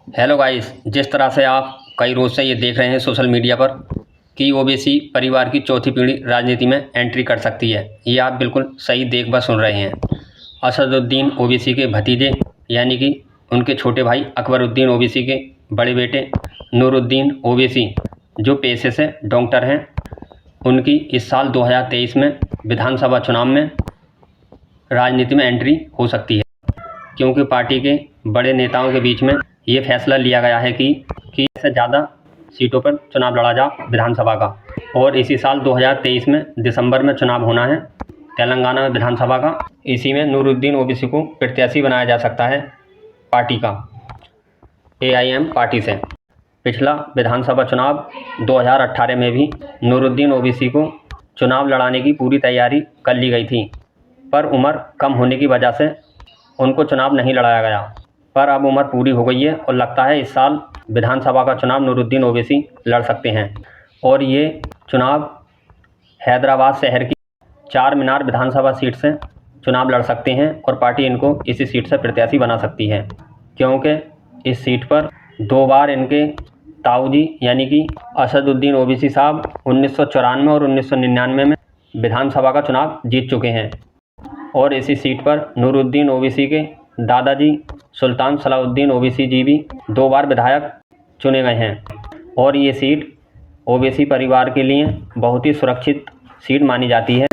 Hello guys, जिस तरह से आप कई रोज़ से ये देख रहे हैं सोशल मीडिया पर कि ओबीसी परिवार की चौथी पीढ़ी राजनीति में एंट्री कर सकती है, ये आप बिल्कुल सही देख व सुन रहे हैं। असदुद्दीन ओबीसी के भतीजे यानी कि उनके छोटे भाई अकबरुद्दीन ओबीसी के बड़े बेटे नूरुद्दीन ओबीसी, जो पेशे से डॉक्टर हैं, उनकी इस साल 2023 में विधानसभा चुनाव में राजनीति में एंट्री हो सकती है, क्योंकि पार्टी के बड़े नेताओं के बीच में ये फैसला लिया गया है कि इससे ज़्यादा सीटों पर चुनाव लड़ा जा विधानसभा का। और इसी साल 2023 में दिसंबर में चुनाव होना है तेलंगाना में विधानसभा का। इसी में नूरुद्दीन ओबीसी को प्रत्याशी बनाया जा सकता है पार्टी का, AIM पार्टी से। पिछला विधानसभा चुनाव 2018 में भी नूरुद्दीन ओबीसी को चुनाव लड़ाने की पूरी तैयारी कर ली गई थी, पर उम्र कम होने की वजह से उनको चुनाव नहीं लड़ाया गया। पर अब उम्र पूरी हो गई है और लगता है इस साल विधानसभा का चुनाव नूरुद्दीन ओबीसी लड़ सकते हैं। और ये चुनाव हैदराबाद शहर की चार मीनार विधानसभा सीट से चुनाव लड़ सकते हैं और पार्टी इनको इसी सीट से प्रत्याशी बना सकती है, क्योंकि इस सीट पर 2 बार इनके ताऊजी यानी कि असदुद्दीन ओबीसी साहब 1994 और 1999 में विधानसभा का चुनाव जीत चुके हैं। और इसी सीट पर नूरुद्दीन ओबीसी के दादाजी सुल्तान सलाउद्दीन ओबीसी जी भी 2 बार विधायक चुने गए हैं। और ये सीट ओबीसी परिवार के लिए बहुत ही सुरक्षित सीट मानी जाती है।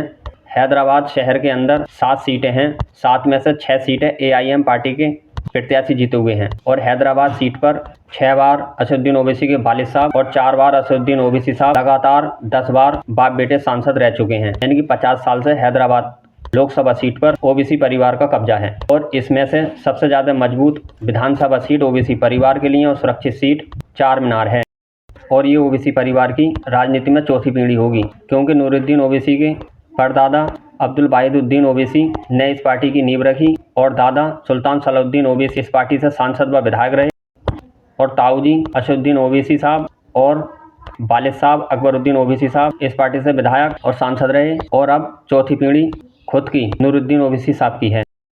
हैदराबाद शहर के अंदर 7 सीटें हैं, 7 में से 6 सीटें AIM पार्टी के प्रत्याशी जीते हुए हैं। और हैदराबाद सीट पर 6 बार असदुद्दीन ओबीसी के वालिद साहब और 4 बार असदुद्दीन ओबीसी साहब लगातार 10 बार बाप बेटे सांसद रह चुके हैं, यानी कि 50 साल से हैदराबाद लोकसभा सीट पर ओबीसी परिवार का कब्जा है। और इसमें से सबसे ज़्यादा मजबूत विधानसभा सीट ओबीसी परिवार के लिए और सुरक्षित सीट चार मीनार है। और ये ओबीसी परिवार की राजनीति में चौथी पीढ़ी होगी, क्योंकि नूरुद्दीन ओबीसी के परदादा अब्दुल वाहिदुद्दीन ओबीसी ने इस पार्टी की नींव रखी और दादा सुल्तान सलाउद्दीन ओबीसी इस पार्टी से सांसद व विधायक रहे। और ताऊजी असदुद्दीन ओबीसी साहब और वालिद साहब अकबरुद्दीन ओबीसी साहब इस पार्टी से विधायक और सांसद रहे। और अब चौथी पीढ़ी खुद की नूरुद्दीन ओबीसी साहब की है।